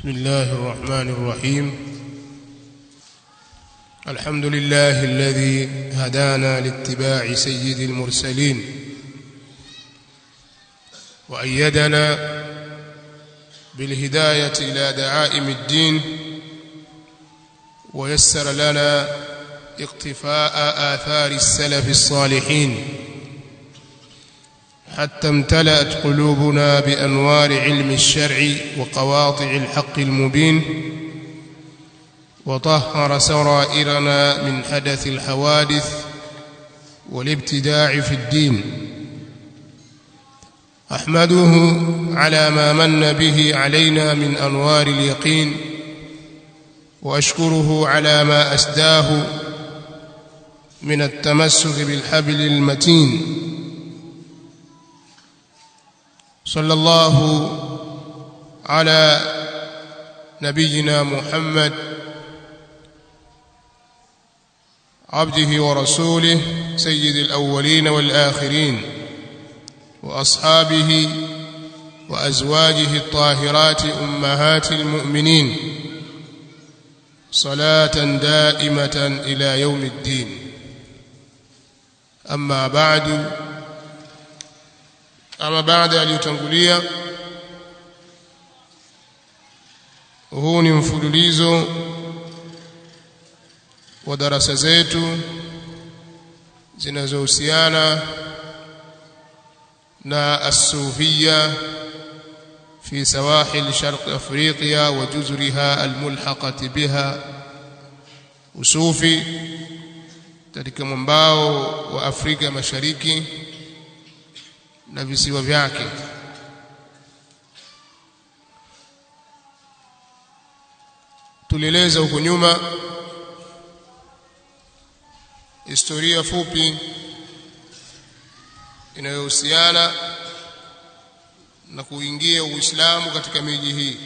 بسم الله الرحمن الرحيم. الحمد لله الذي هدانا لاتباع سيد المرسلين وأيدنا بالهداية إلى دعائم الدين ويسر لنا اقتفاء آثار السلف الصالحين حتى امتلأت قلوبنا بأنوار علم الشرع وقواطع الحق المبين وطهر سرائرنا من حدث الحوادث والابتداع في الدين. أحمده على ما من به علينا من أنوار اليقين وأشكره على ما أسداه من التمسك بالحبل المتين. صلى الله على نبينا محمد عبده ورسوله سيد الأولين والآخرين وأصحابه وأزواجه الطاهرات أمهات المؤمنين صلاة دائمة إلى يوم الدين. أما بعد aliyotangulia, huu ni mfululizo wa darasa zetu zinazohusiana na as-sufiyya fi sawahil sharq afriqiya wa juzuriha almulhaqati biha, usufi katika mwambao wa Afrika Mashariki na visiwa vyake. Tulieleza huko nyuma historia fupi inayohusiana na kuingia Uislamu katika miji hii.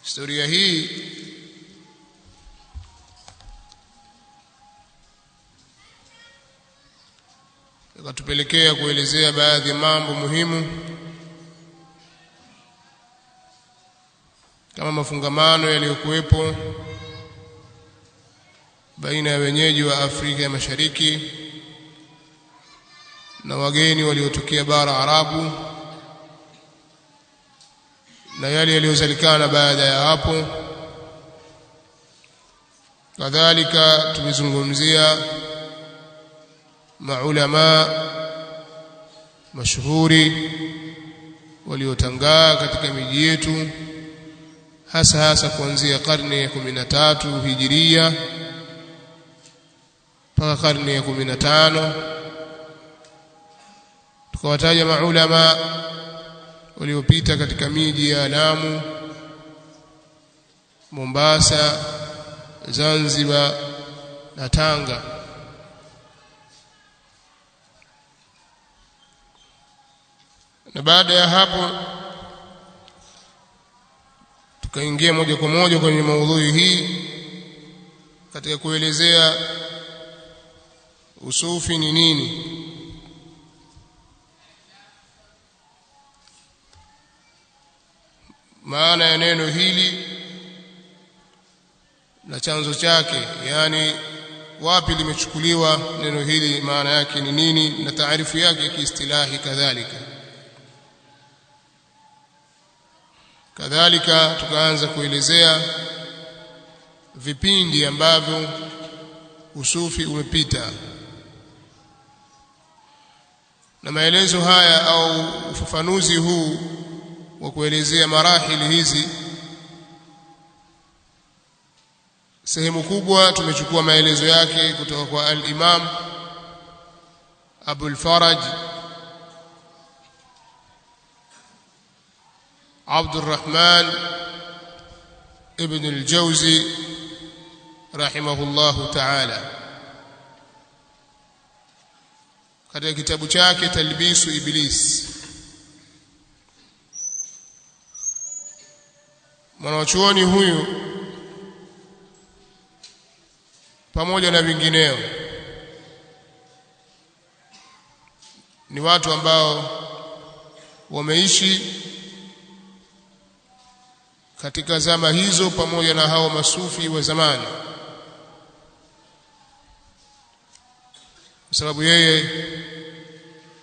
Historia hii ikatupelekea kuelezea baadhi ya mambo muhimu kama mafungamano yaliyokuwepo baina ya wenyeji wa Afrika ya Mashariki na wageni waliotokea bara Arabu na yale yaliyozalikana baada ya hapo. Kadhalika tumezungumzia maulama mashuhuri waliotangaa katika miji yetu, hasa kuanzia karne ya 13 hijiria mpaka karne ya 15. Tukawataja maulama waliopita katika miji ya Lamu, Mombasa, Zanzibar na Tanga. Na baada ya hapo tukaingia moja kwa moja kwenye maudhui hii katika kuelezea usufi ni nini, maana ya neno hili na chanzo chake, yani wapi limechukuliwa neno hili, maana yake ni nini na taarifu yake kiistilahi. Kadhalika tukaanza kuelezea vipindi ambavyo usufi umepita, na maelezo haya au ufafanuzi huu wa kuelezea marahili hizi, sehemu kubwa tumechukua maelezo yake kutoka kwa al-Imam Abul Faraj Abdurrahman ibn al-Jawzi rahimahullahu ta'ala katika kitabu chake Talbisu Iblis. Mwanachuoni huyu pamoja na vingineo ni watu ambao wameishi katika zama hizo pamoja na hao masufi wa zamani, kwa sababu yeye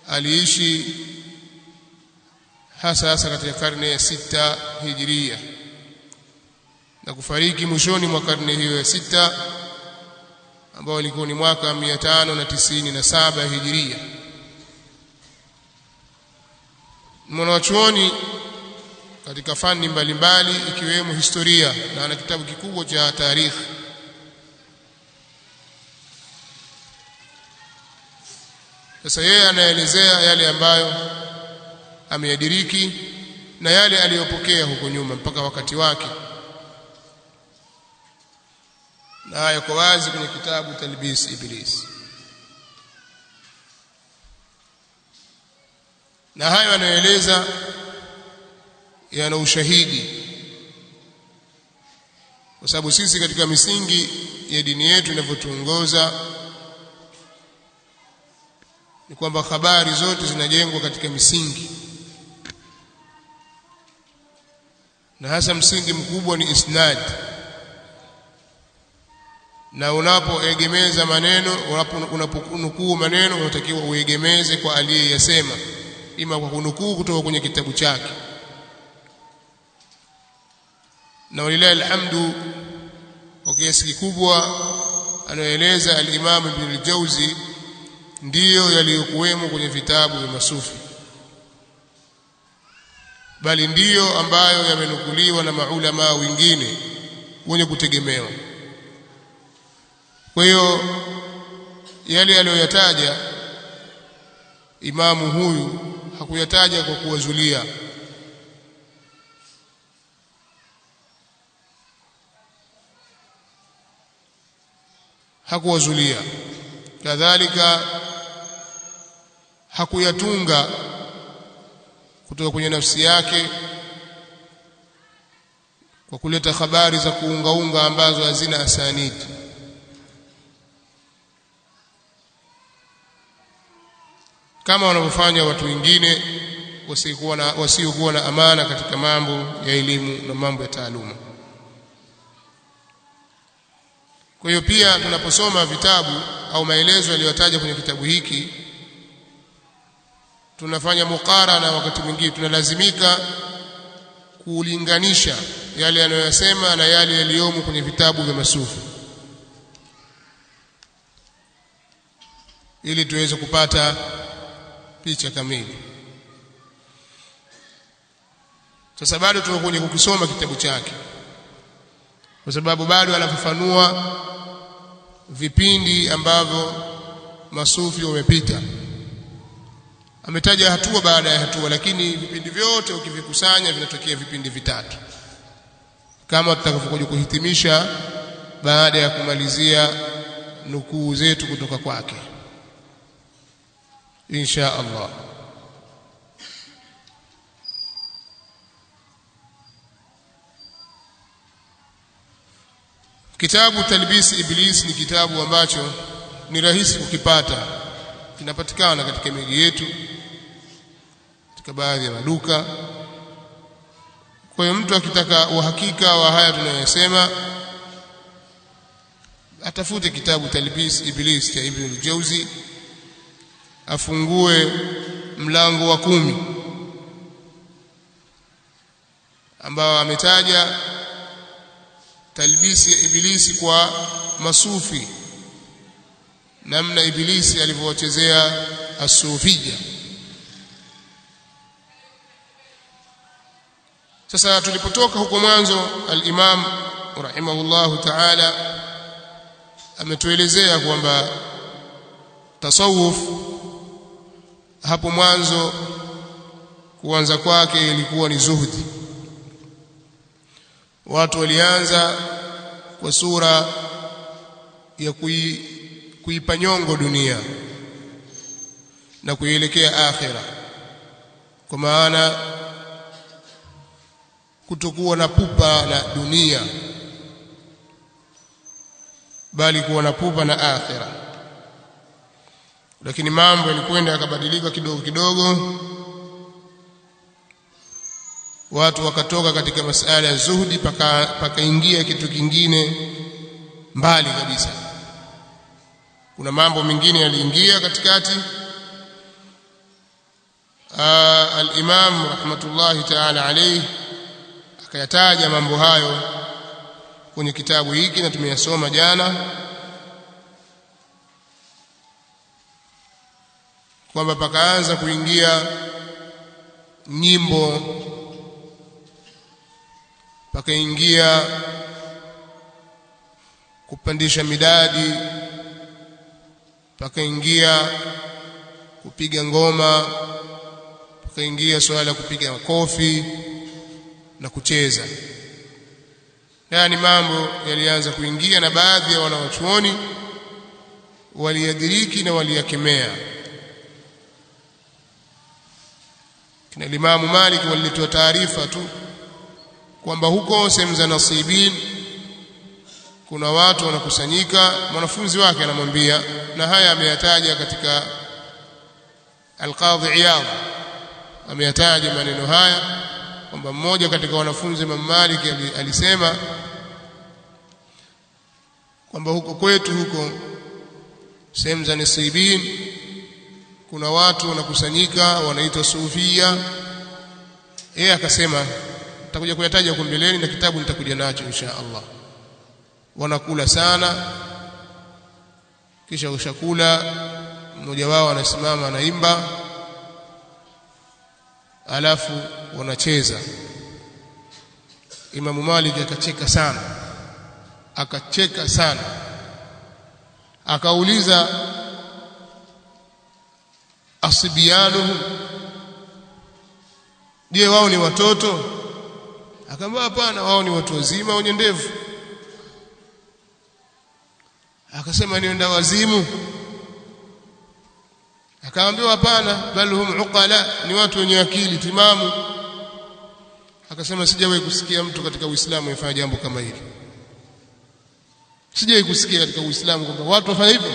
aliishi hasa katika karne ya 6 hijiria na kufariki mwishoni mwa karne hiyo ya 6 ambao ilikuwa ni mwaka 597 hijiria. Mwanachuoni katika fani mbalimbali ikiwemo historia, na ana kitabu kikubwa cha tarikhi. Sasa yeye anaelezea yale ambayo ameyadiriki na yale aliyopokea huko nyuma mpaka wakati wake, na haya kwa wazi kwenye kitabu Talbis Iblis. Na hayo anaeleza yana ushahidi, kwa sababu sisi katika misingi ya dini yetu inavyotuongoza ni kwamba habari zote zinajengwa katika misingi, na hasa msingi mkubwa ni isnad. Na unapoegemeza maneno, unaponukuu maneno, unatakiwa uegemeze kwa aliyeyasema, ima kwa kunukuu kutoka kwenye kitabu chake. Na walilahi alhamdu, kwa kiasi kikubwa anaeleza al-Imam Ibn al-Jawzi ndiyo yaliyokuwemo kwenye vitabu vya masufi, bali ndiyo ambayo yamenukuliwa na maulama wengine wenye kutegemewa. Kwa hiyo yale aliyoyataja imamu huyu hakuyataja kwa kuwazulia, hakuwazulia. Kadhalika hakuyatunga kutoka kwenye nafsi yake kwa kuleta habari za kuungaunga ambazo hazina asanidi. Kama wanavyofanya watu wengine wasiokuwa na amana katika mambo ya elimu na mambo ya taaluma. Kwa hiyo pia tunaposoma vitabu au maelezo yaliyotajwa kwenye kitabu hiki, tunafanya mukarana, wakati mwingine tunalazimika kulinganisha yale yanayosema na yale yaliyomo kwenye vitabu vya masufi, ili tuweze kupata picha kamili. Sasa bado tunakuja kukisoma kitabu chake, kwa sababu bado anafafanua vipindi ambavyo masufi wamepita. Ametaja hatua baada ya hatua, lakini vipindi vyote ukivikusanya vinatokea vipindi vitatu, kama tutakavyokuja kuhitimisha baada ya kumalizia nukuu zetu kutoka kwake insha Allah. Kitabu Talbis Iblis ni kitabu ambacho ni rahisi kukipata, kinapatikana katika miji yetu, katika baadhi ya maduka. Kwa hiyo mtu akitaka uhakika wa haya tunayosema, atafute kitabu Talbis Iblis cha Ibn al-Jawzi, afungue mlango wa 10 ambao ametaja talbisi ya Ibilisi kwa masufi, namna Ibilisi alivyowachezea asufia. Sasa tulipotoka huko mwanzo, al-Imam rahimahullahu ta'ala ametuelezea kwamba tasawuf hapo mwanzo kuanza kwake ilikuwa ni zuhudi. Watu walianza kwa sura ya kuipa nyongo dunia na kuielekea akhira, kwa maana kutokuwa na pupa na dunia, bali kuwa na pupa na akhira. Lakini mambo yalikwenda yakabadilika kidogo kidogo, watu wakatoka katika masala ya zuhudi pakaingia kitu kingine mbali kabisa. Kuna mambo mengine yaliingia katikati. Al-Imam rahmatullahi ta'ala alayhi akayataja mambo hayo kwenye kitabu hiki na tumeyasoma jana, kwamba pakaanza kuingia nyimbo, pakaingia kupandisha midadi, pakaingia kupiga ngoma, pakaingia swala la kupiga makofi na kucheza. Yani mambo yalianza kuingia, na baadhi ya wanawachuoni waliyadiriki na waliyakemea. Kina Imam Malik walitoa taarifa tu kwamba huko sehemu za Nasibin kuna watu wanakusanyika. Mwanafunzi wake anamwambia, na haya ameyataja katika Al-Qadhi Iyadh, ameyataja maneno haya kwamba mmoja katika wanafunzi Imam Malik alisema kwamba huko kwetu huko sehemu za Nasibin kuna watu wanakusanyika wanaitwa Sufia. Yeye akasema, nitakuja kuyataja huko mbeleni na kitabu nitakuja nacho insha Allah. Wanakula sana, kisha ushakula mmoja wao anasimama anaimba, alafu wanacheza. Imam Malik akacheka sana, akauliza, asbiyanuhum, je, wao ni watoto? Akamwambia hapana, wao ni watu wazima wenye ndevu. Akasema ni wenda wazimu? Akaambiwa hapana, bal hum uqala, ni watu wenye akili timamu. Akasema sijawahi kusikia mtu katika Uislamu yafanya jambo kama hili. Sijawahi kusikia katika Uislamu kwamba watu wafanya hivyo,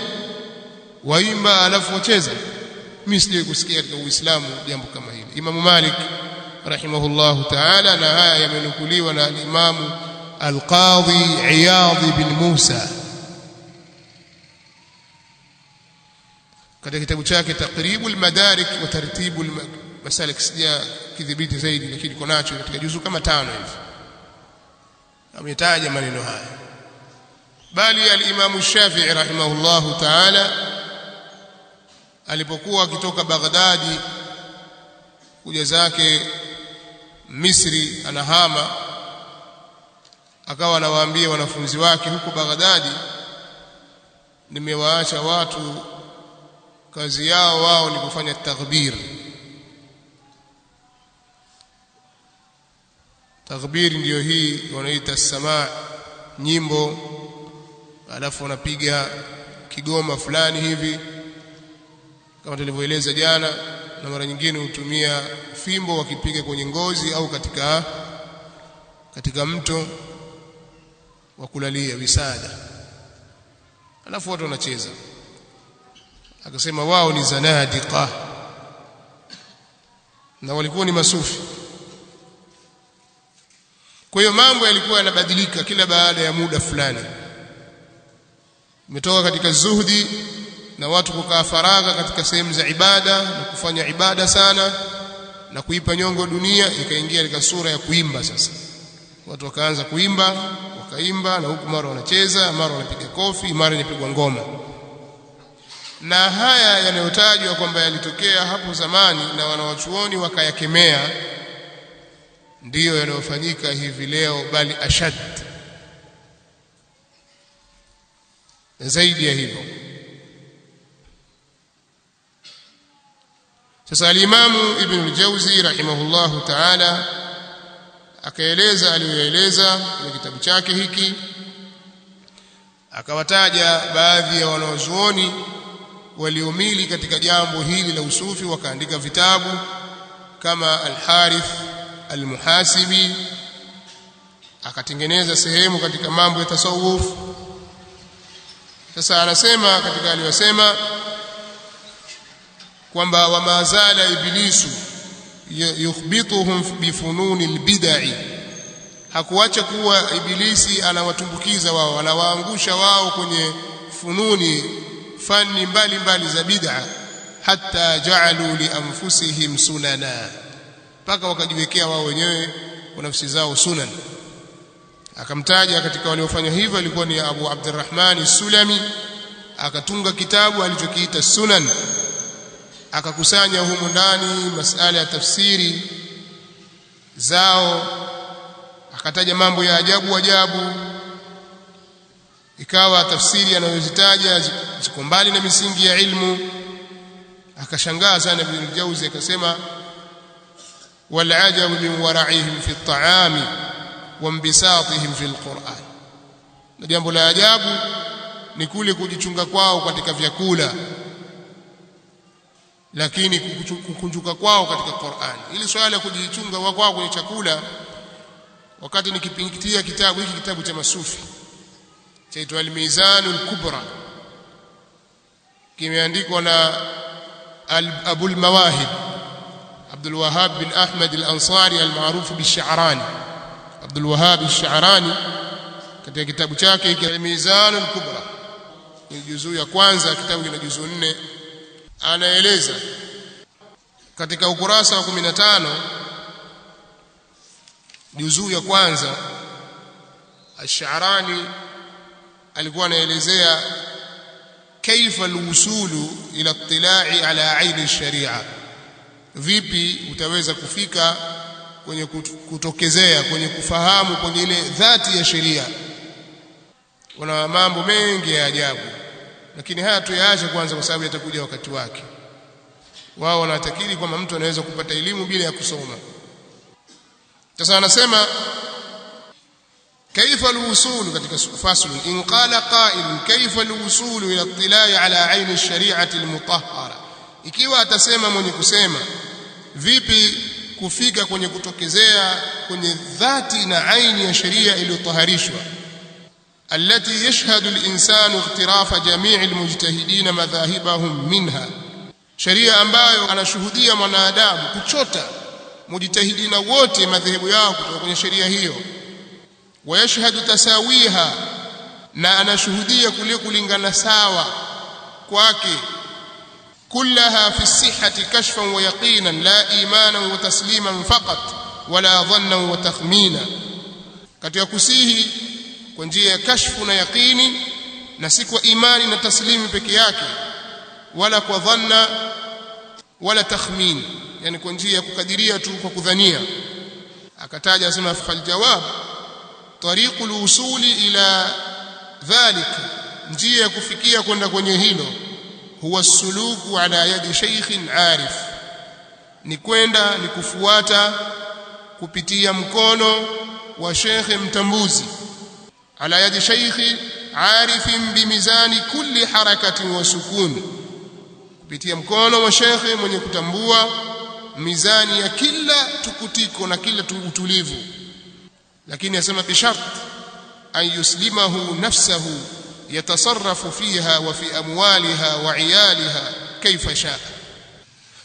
waimba alafu wacheza. Mimi sijawahi kusikia katika Uislamu jambo kama hili. Imam Malik rahimahullahu ta'ala, na haya yamenukuliwa na al-Imam al-Qadhi Iyadh bin Musa katika kitabu chake Taqribul Madarik wa Tartibul Masalik. Sija kidhibiti zaidi, lakini kwa nacho katika juzu kama 5 hivi ametaja maneno haya. Bali al-Imam Shafi'i rahimahullahu ta'ala alipokuwa akitoka Baghdadi kuja zake Misri, anahama, akawa anawaambia wanafunzi wake, huko Baghdadi nimewaacha watu kazi yao wao ni kufanya taghbir. Taghbir ndiyo hii wanaita samaa, nyimbo, alafu wanapiga kigoma fulani hivi kama tulivyoeleza jana, na mara nyingine hutumia fimbo wakipiga kwenye ngozi au katika mto wa kulalia wisada, alafu watu wanacheza. Akasema wao ni zanadiqa, na walikuwa ni masufi. Kwa hiyo mambo yalikuwa yanabadilika kila baada ya muda fulani. Umetoka katika zuhdi na watu kukaa faragha katika sehemu za ibada na kufanya ibada sana na kuipa nyongo dunia, ikaingia katika sura ya kuimba. Sasa watu wakaanza kuimba, wakaimba, na huku mara wanacheza, mara wanapiga kofi, mara inapigwa ngoma. Na haya yanayotajwa kwamba yalitokea hapo zamani na wanawachuoni wakayakemea, ndiyo yanayofanyika hivi leo, bali ashad zaidi ya hivyo. Sasa al-Imamu Ibn al-Jawzi rahimahullahu ta'ala akaeleza aliyoeleza kwenye kitabu chake hiki, akawataja baadhi ya wanawazuoni waliomili katika jambo hili la usufi, wakaandika vitabu kama Al-Harith Al-Muhasibi, akatengeneza sehemu katika mambo ya tasawuf. Sasa anasema katika aliyosema kwamba wama zala iblisu yukhbituhum bifununi albid'i, hakuacha kuwa ibilisi anawatumbukiza wao, anawaangusha wao kwenye fani mbalimbali za bid'a, hatta ja'alu li anfusihim sunana, mpaka wakajiwekea wao wenyewe kwa nafsi zao sunan. Akamtaja katika waliofanya hivyo alikuwa ni Abu Abdurrahman as-Sulami, akatunga kitabu alichokiita Sunan, akakusanya humo ndani masala ya tafsiri zao, akataja mambo ya ajabu, ikawa tafsiri anayozitaja ziko mbali na misingi ya ilmu. Akashangaa sana Ibn al-Jawzi, akasema wal ajabu min wara'ihim fi at-ta'ami wa inbisatihim fi al-Qur'an, na jambo la ajabu ni kule kujichunga kwao katika vyakula, lakini kukunjuka kwao katika Qur'an. Ili swala la kujichunga kwao kwenye chakula, wakati nikipitia kitabu hiki, kitabu cha masufi chaitwa Al-Mizanul Kubra, kimeandikwa na Abul Mawahib Abdul Wahhab bin Ahmad al-Ansari al-maarufu bi-Sha'rani. Abdul Wahhab al-Sha'rani katika kitabu chake Al-Mizanul Kubra, ni juzuu ya kwanza, kitabu kina juzuu 4, anaeleza katika ukurasa wa 15 juzuu ya kwanza, Ash-Sha'rani alikuwa anaelezea kaifa alwusulu ila ittila'i ala aini sharia, vipi utaweza kufika kwenye kutokezea, kwenye kufahamu kwenye ile dhati ya sheria. Wana mambo mengi ya ajabu, lakini haya tuyaache kwanza kwa sababu yatakuja wakati wake. Wao wanatakiri kwamba mtu anaweza kupata elimu bila ya kusoma. Sasa anasema كيف الوصول katika fasl, in qala qa'il kayfa alwusul ila ittila'i ala 'ayn ash-shari'ati al-mutahhara, ikiwa atasema mwenye kusema vipi kufika kwenye kutokezea kwenye dhati na aini ya sheria iliyotaharishwa, allati yashhadu al-insanu ihtirafa jami' al-mujtahidin madhahibahum minha, sheria ambayo anashuhudia mwanadamu kuchota mujtahidina wote madhehebu yao kutoka kwenye sheria hiyo. ويشهد تساويها, na anashuhudia kule kulingana sawa kwake. kullaha fi sihhati kashfan wa yaqinan la imanan wa tasliman faqat wala dhannan wa takhmina, katika kusihi kwa njia ya kashfu na yaqini, na si kwa imani na taslimi peke yake, wala kwa dhanna wala takhmin, yani kwa njia ya kukadiria tu kwa kudhania. Akataja asema fal jawab طريق الوصول إلى ذلك, njia ya kufikia kwenda kwenye hilo, huwa suluku ala yadi shaykhin arif, ni kwenda ni kufuata kupitia mkono wa shekhe mtambuzi. Ala yadi shaykhi arifin bimizani kulli harakatin wa sukun, kupitia mkono wa shekhe mwenye kutambua mizani ya kila tukutiko na kila utulivu. lakini yasema bishart an yuslimahu nafsahu yatasarrafu fiha wa fi amwaliha wa iyaliha kayfa shaa,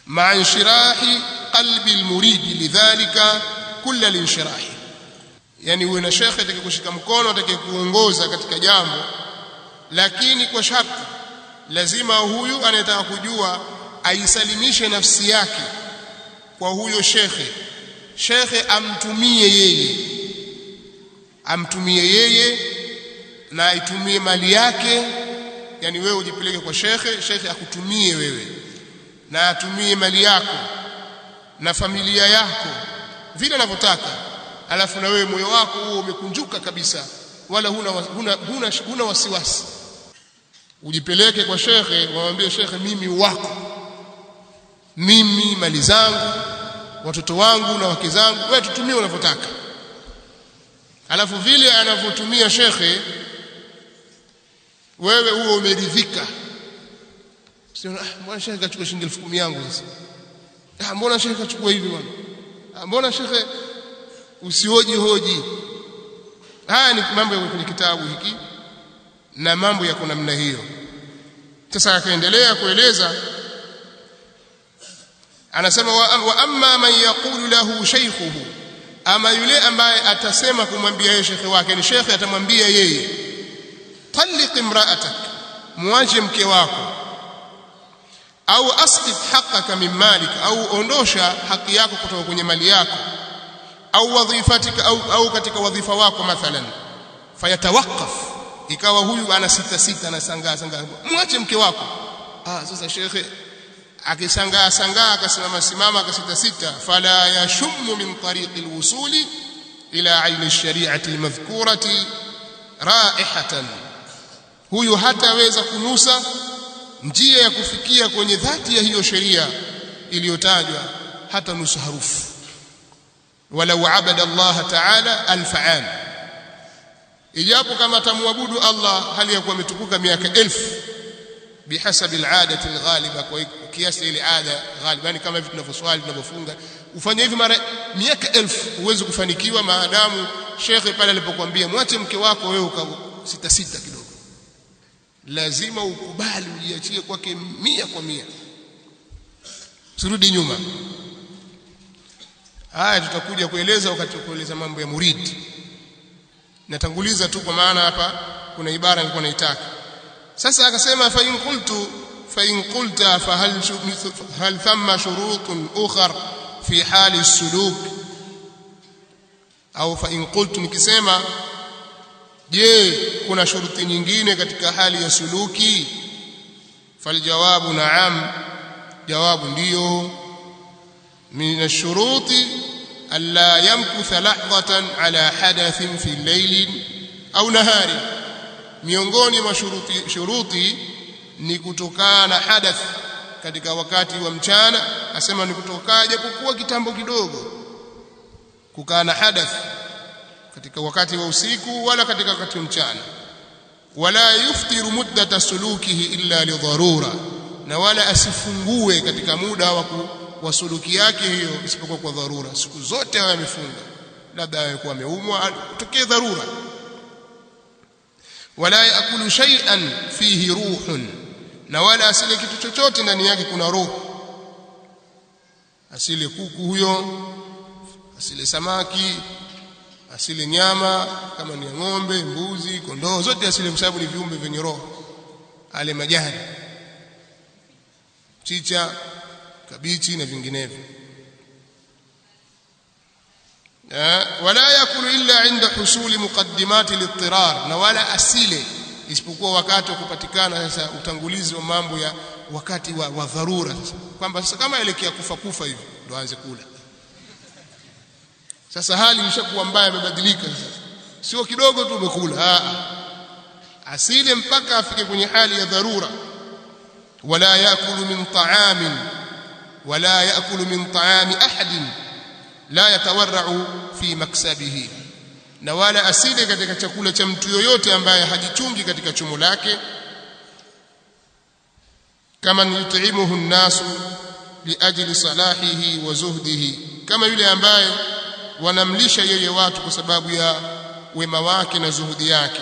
ma'a inshirahi qalbi almurid lidhalika kull alinshirah. Yani uwe na shekhe atakayekushika mkono, atakayekuongoza katika jambo, lakini kwa sharti lazima huyu anayetaka kujua aisalimishe nafsi yake kwa huyo shekhe amtumie yeye na aitumie mali yake. Yani wewe ujipeleke kwa shekhe akutumie wewe, na atumie mali yako na familia yako vile anavyotaka, alafu na wewe moyo wako huo umekunjuka kabisa, wala huna wasiwasi. Ujipeleke kwa shekhe, waambie shekhe, mimi wako, mimi mali zangu, watoto wangu na wake zangu, wewe tutumie unavyotaka. Alafu vile anavyotumia shekhe, wewe huo umeridhika. Sio mbona shekhe kachukua shilingi 10,000 yangu sasa? Mbona shekhe kachukua hivi bwana? Mbona shekhe, usihoji. Haya ni mambo ya kwenye kitabu hiki na mambo yako namna hiyo. Sasa akaendelea kueleza, anasema wa amma man yaqulu lahu shaykhuhu, ama yule ambaye atasema kumwambia yeye shekhi wake, ni shekhi atamwambia yeye talliq imra'atak, muache mke wako, au asqit haqqaka min malik, au ondosha haki yako kutoka kwenye mali yako, au wadhifatika, au katika wadhifa wako mathalan, fayatawaqqaf, ikawa huyu ana sita anasangaa muache mke wako. Sasa shekhi akisangaa akasimama akasita, fala yashummu min tariqi alwusuli ila aini alshari'ati almadhkurati raihatan, huyu hataweza kunusa njia ya kufikia kwenye dhati ya hiyo sheria iliyotajwa, hata nusu harufu. Walau abada Allah ta'ala alfa'an, ijapo kama tamwabudu Allah hali ya kuwa ametukuka miaka 1000 bihasabi al'adati alghaliba, kwa kiasi ile ada ghaliba, yani kama hivi tunavyoswali tunavyofunga, ufanye hivi mara miaka 1000 uweze kufanikiwa, maadamu shekhi pale alipokuambia mwache mke wako, wewe ukasita kidogo, lazima ukubali ujiachie kwake 100%, usirudi nyuma. Haya tutakuja kueleza wakati wa kueleza mambo ya muridi. Natanguliza tu kwa maana hapa kuna ibara nilikuwa naitaka. Sasa akasema fa in qulta fa hal thamma shurutun ukhar fi hali suluk, au fa in qultu, nikisema je kuna shuruti nyingine katika hali ya suluki, faljawabu na'am, jawabu ndiyo. min ash-shuruti alla yamkutha lahdatan ala hadathin fi layli au nahari, miongoni mwa shuruti ni kutokana na hadath katika wakati wa mchana. Asema ni kutokaa japokuwa kitambo kidogo, kukaa na hadath katika wakati wa usiku wala katika wakati wa mchana. Wala yuftiru muddata sulukihi illa li dharura, na wala asifungue katika muda wa suluki yake hiyo isipokuwa kwa dharura. Siku zote awe amefunga, labda awe ameumwa, tokee dharura. Wala yakulu shay'an fihi ruhun, na wala asile kitu chochote ndani yake kuna roho. Asile kuku huyo, asile samaki, asile nyama kama ni ng'ombe, mbuzi, kondoo, zote asile, kwa sababu ni viumbe vyenye roho. Ale majani, chicha, kabichi na vinginevyo. Wala yakulu illa inda husuli muqaddimati al-ittirar, na wala asile isipokuwa wakati wa kupatikana sasa utangulizi wa mambo ya wakati wa dharura. Sasa kwamba sasa kama elekea kufa hivi ndo aanze kula. Sasa hali imeshakuwa mbaya, imebadilika sasa, sio kidogo tu umekula, asile mpaka afike kwenye hali ya dharura. Wala yakulu min ta'ami ahadin la yatawarra'u fi maksabihi, na wala asile katika chakula cha mtu yoyote ambaye hajichungi katika chumo lake. Kama yut'imuhu an-nasu liajli salahihi wa zuhdihi, kama yule ambaye wanamlisha yeye watu kwa sababu ya wema wake na zuhudi yake.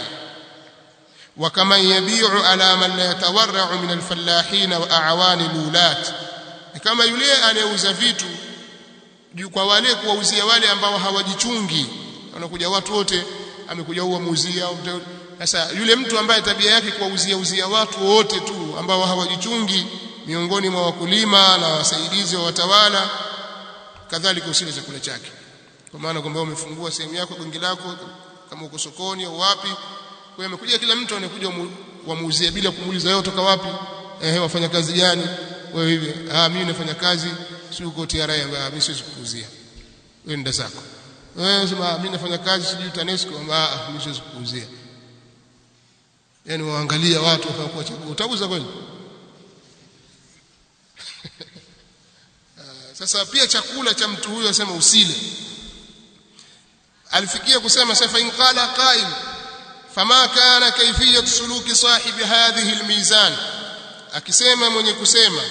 Wa kama yabi'u ala man la yatawarra'u min al-fallahin wa a'wani al-ulat, kama yule anayeuza vitu kwa wale kuwauzia wale ambao hawajichungi. Wanakuja watu wote, amekuja huwa muuzia. Sasa yule mtu ambaye tabia yake kuwauzia watu wote tu ambao hawajichungi, miongoni mwa wakulima na wasaidizi wa watawala, kadhalika usile chakula chake. Kwa maana kwamba umefungua sehemu yako, gongi lako, kama uko sokoni au wapi, kwa hiyo amekuja kila mtu anakuja wamuuzia bila kumuuliza yeye kutoka wapi, wafanya kazi gani wewe hivi. Mimi nafanya kazi sio uko TRA, mimi siwezi kukuuzia wewe, nenda zako. Sema mimi nafanya kazi sijui TANESCO, mimi siwezi kukuuzia. Yani waangalia watu wakakuwa chakula, utauza kweli? Sasa pia chakula cha mtu huyo asema usile. Alifikia kusema sasa, in qala qail fama kana kayfiyat suluki sahibi hadhihi almizan, akisema mwenye kusema,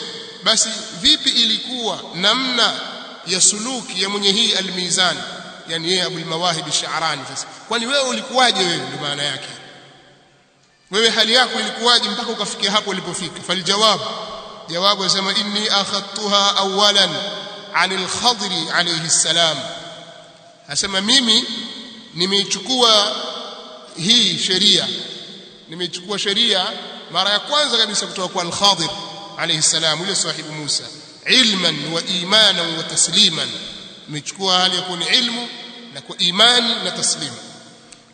basi vipi ilikuwa namna ya suluki ya mwenye hii almizan, yani yeye Abul Mawahib Ash-Sha'rani. Sasa kwani wewe ulikuwaje? Wewe ndio maana yake, wewe hali yako ilikuwaje mpaka ukafikia hapo ulipofika? Faljawab, jawabu yasema inni akhadtuha awalan anil Khadri alayhi salam, asema mimi nimeichukua hii sheria, nimeichukua sheria mara ya kwanza kabisa kutoka kwa al-Khadir alayhi salam, yule sahibu Musa, ilman wa imanan wa tasliman, nimechukua hali ya kuwa ilmu na kwa imani na taslim.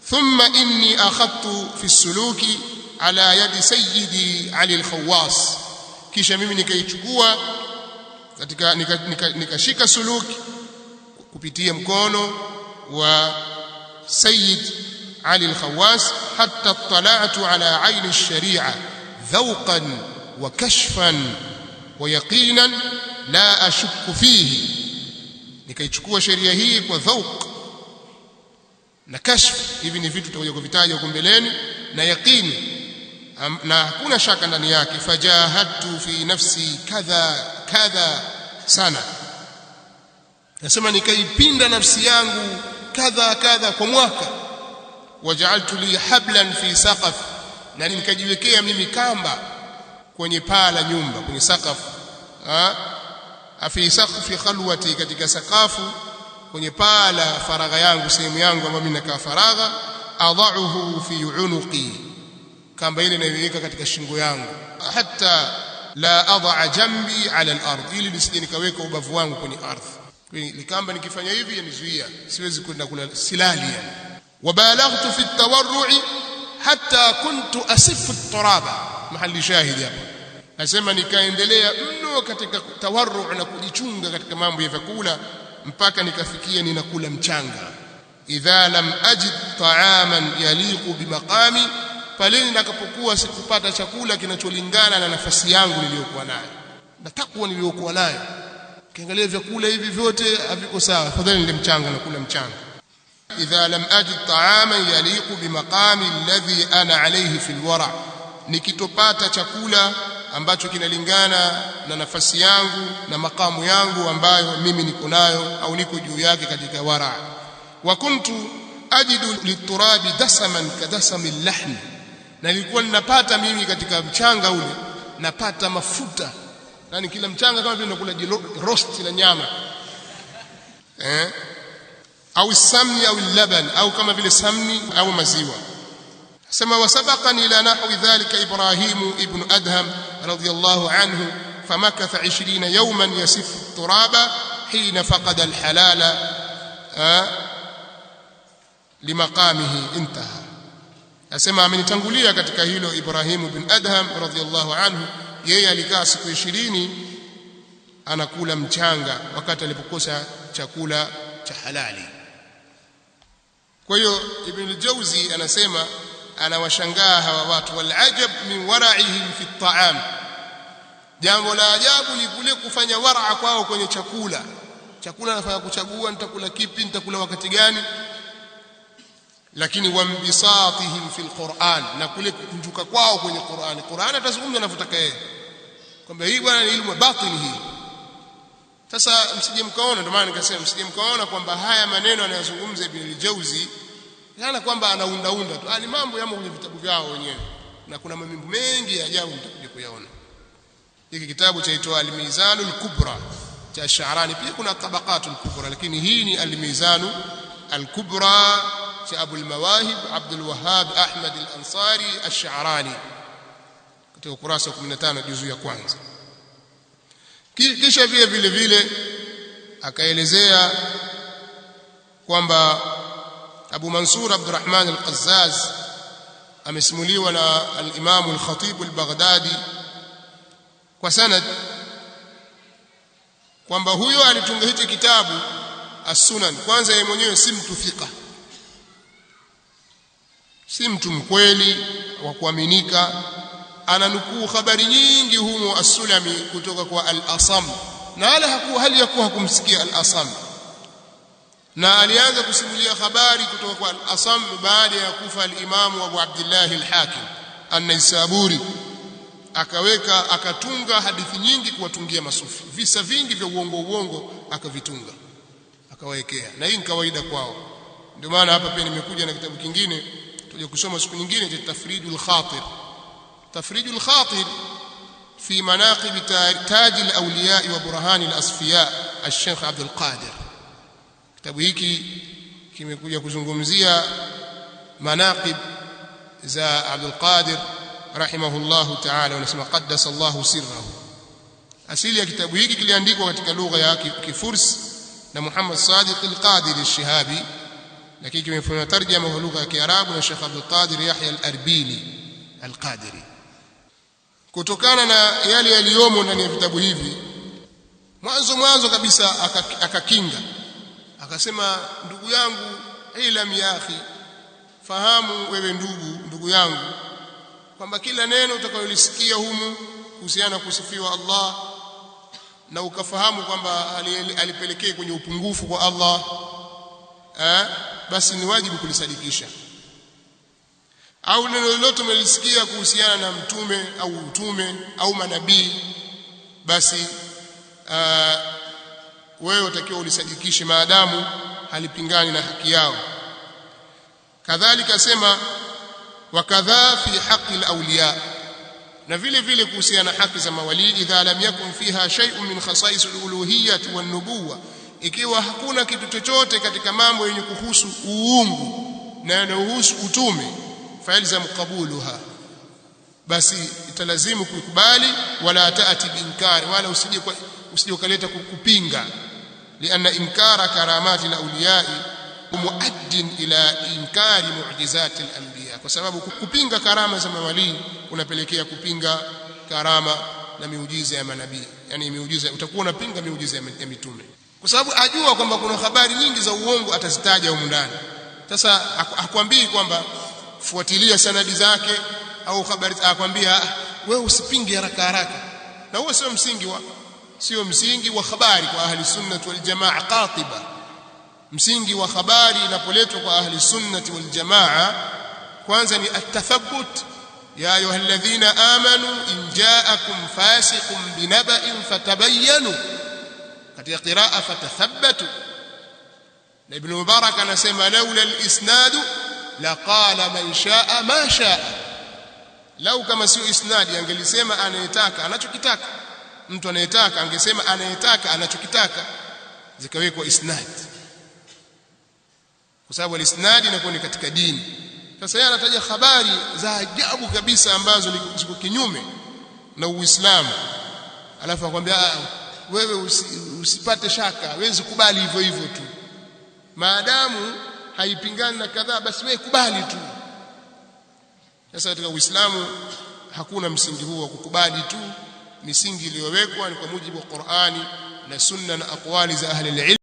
Thumma inni akhadtu fi suluki ala yadi sayyidi Ali al-Khawwas, kisha mimi nikaichukua katika nikashika suluki kupitia mkono wa Sayyid Ali al-Khawwas, hatta tala'tu ala aini ash-shari'a dhawqan wa kashfan wa yaqinan la ashukku fihi, nikaichukua sheria hii kwa dhauq na kashf. Hivi ni vitu tutakuja kuvitaja huko mbeleni, na yaqini, na hakuna shaka ndani yake. Fajahadtu fi nafsi kadha kadha sana, nasema nikaipinda nafsi yangu kadha kadha kwa mwaka. Waja'altu li hablan fi saqaf, na nikajiwekea mimi kamba kwenye paa la nyumba, kwenye sakafu. Afi saqfi khalwati, katika sakafu kwenye paa la faragha yangu, sehemu yangu ambayo mimi nakaa faragha. Adha'uhu fi unuqi, kamba ile naiweka katika shingo yangu. Hatta la adha jambi ala al-ardh, ili nisije nikaweka ubavu wangu kwenye ardhi. Ile kamba nikifanya hivi yanizuia, siwezi kwenda kula silali yani. Wabalaghtu fi at-tawarru'i hatta kuntu asifu at-turaba, mahali shahidi hapa. Nasema nikaendelea mno katika tawarru' na kujichunga katika mambo ya vyakula mpaka nikafikia ninakula mchanga. Idha lam ajid ta'aman yaliqu bimaqami, pale nitakapokuwa sikupata chakula kinacholingana na nafasi yangu niliyokuwa nayo na takwa niliyokuwa nayo. Kiangalia vyakula hivi vyote haviko sawa, afadhali nile mchanga, nakula mchanga. Idha lam ajid ta'aman yaliqu bimaqami alladhi ana alayhi fi alwara', nikitopata chakula ambacho kinalingana na nafasi yangu na makamu yangu ambayo mimi niko nayo au niko juu yake katika wara. Wa kuntu ajidu liturabi dasaman kadasami lahmi, na nilikuwa ninapata mimi katika mchanga ule napata mafuta, yani kila mchanga kama vile nakula roast la nyama, au samni au laban, au kama vile samni au maziwa. سما وسبقني إلى نحو ذلك إبراهيم ابن أدهم رضي الله عنه، فمكث 20 يوما يسف التراب حين فقد الحلال لمقامه انتهى. أسمع من تنقلية katika hilo Ibrahim ibn Adham radhiyallahu anhu, yeye alikaa siku 20 anakula mchanga wakati alipokosa chakula cha halali. Kwa hiyo Ibn al-Jawzi anasema anawashangaa hawa watu, wal ajab min wara'ihim fi at-ta'am, jambo la ajabu ni kule kufanya wara'a kwao kwenye chakula. Chakula anafanya kuchagua nitakula kipi, nitakula wakati gani. Lakini wambisatihim fi al-Qur'an, na kule kukunjuka kwao kwenye Qur'an. Qur'an atazungumza anavyotaka yeye, kwamba hii bwana ni ilmu batili hii. Sasa msije mkaona, ndio maana nikasema msije mkaona kwamba haya maneno anayozungumza Ibn al-Jawzi yana kwamba anaunda tu, ni mambo yamo kwenye vitabu vyao wenyewe, na kuna mambo mengi ya ajabu mtakuja kuyaona. Hiki kitabu chaitwa Al-Mizan al-Kubra cha Sha'rani, pia kuna Tabaqat al-Kubra, lakini hii ni Al-Mizan al-Kubra cha Abu al-Mawahib Abdul Wahhab Ahmad al-Ansari al-Sha'rani, katika ukurasa wa 15 juzu ya kwanza. Kisha vile vile akaelezea kwamba Abu Mansur Abdurrahman al-Qazzaz amesimuliwa na al-Imam al-Khatib al-Baghdadi kwa sanad kwamba huyo alitunga hicho kitabu As-Sunan. Kwanza yeye mwenyewe si mtu thika, si mtu mkweli wa kuaminika, ananukuu habari nyingi humo As-Sulami kutoka kwa Al-Asam, na hali yakuwa hakumsikia Al-Asam, na alianza kusimulia habari kutoka kwa Al-Asam baada ya kufa al-Imam Abu Abdullah al-Hakim an-Naisaburi. Akatunga hadithi nyingi kuwatungia masufi, visa vingi vya uongo akavitunga akawekea, na hii ni kawaida kwao. Ndio maana hapa pia nimekuja na kitabu kingine tuje kusoma siku nyingine cha Tafridul Khatir. Tafridul Khatir في مناقب تاج الأولياء وبرهان الأصفياء الشيخ عبد القادر. kitabu hiki kimekuja kuzungumzia manaqib za Abdul Qadir rahimahullahu ta'ala, wanasema qaddasa Allahu sirrahu. Asili ya kitabu hiki kiliandikwa katika lugha ya Kifursi na Muhammad Sadiq al-Qadiri al-Shihabi, lakini kimefanywa tarjama kwa lugha ya Kiarabu na Sheikh Abdul Qadir Yahya al-Arbili al-Qadiri. Kutokana na yale yaliyomo ndani ya vitabu hivi, mwanzo kabisa akakinga akasema, ndugu yangu, ilam ya akhi, fahamu wewe ndugu yangu, kwamba kila neno utakalolisikia humu kuhusiana kusifiwa Allah na ukafahamu kwamba alipelekea kwenye upungufu kwa Allah, basi ni wajibu kulisadikisha. Au neno lolote umelisikia kuhusiana na mtume au utume au manabii, basi wewe utakiwa ulisadikishe maadamu halipingani na haki yao. Kadhalika sema wakadha fi haqqi al-awliya, na vile vile kuhusiana na haki za mawali, idha lam yakun fiha shay'un min khasa'is al-uluhiyyah wan-nubuwah, ikiwa hakuna kitu chochote katika mambo yenye kuhusu uungu na yanayohusu utume, failzam qabuluha, basi italazimu kuikubali, wala taati biinkari, wala usije ukaleta kupinga. Lianna inkara karamati al-awliya muaddin ila inkari mu'jizati al-anbiya, kwa sababu kupinga karama za mawali unapelekea kupinga karama na miujiza ya manabii. Yani miujiza, utakuwa unapinga miujiza ya mitume, kwa sababu ajua kwamba kuna habari nyingi za uongo atazitaja huko ndani. Sasa hakwambii kwamba fuatilia sanadi zake au habari, akwambia wewe usipinge haraka, na huo sio msingi wa habari kwa ahli sunnah wal jamaa qatiba. Msingi wa habari inapoletwa kwa ahli sunnah wal jamaa, kwanza ni at-tathabbut, ya ayyuhalladhina amanu in ja'akum fasiqun binaba'in fatabayyanu, katika qiraa fatathabbatu. na Ibn Mubarak anasema laula al-isnad laqala man sha'a ma sha'a, lau kama sio isnadi angelisema anayetaka anachokitaka, mtu anayetaka angesema anayetaka anachokitaka, zikawekwa isnad, kwa sababu al-isnad inakuwa ni katika dini. Sasa yeye anataja habari za ajabu kabisa ambazo ziko kinyume na Uislamu, alafu akwambia wewe usipate shaka, wewe kubali hivyo hivyo tu, maadamu haipingani na kadhaa, basi wewe kubali tu. Sasa katika Uislamu hakuna msingi huo wa kukubali tu. Misingi iliyowekwa ni kwa mujibu wa Qur'ani na Sunna na aqwali za ahli al-ilm.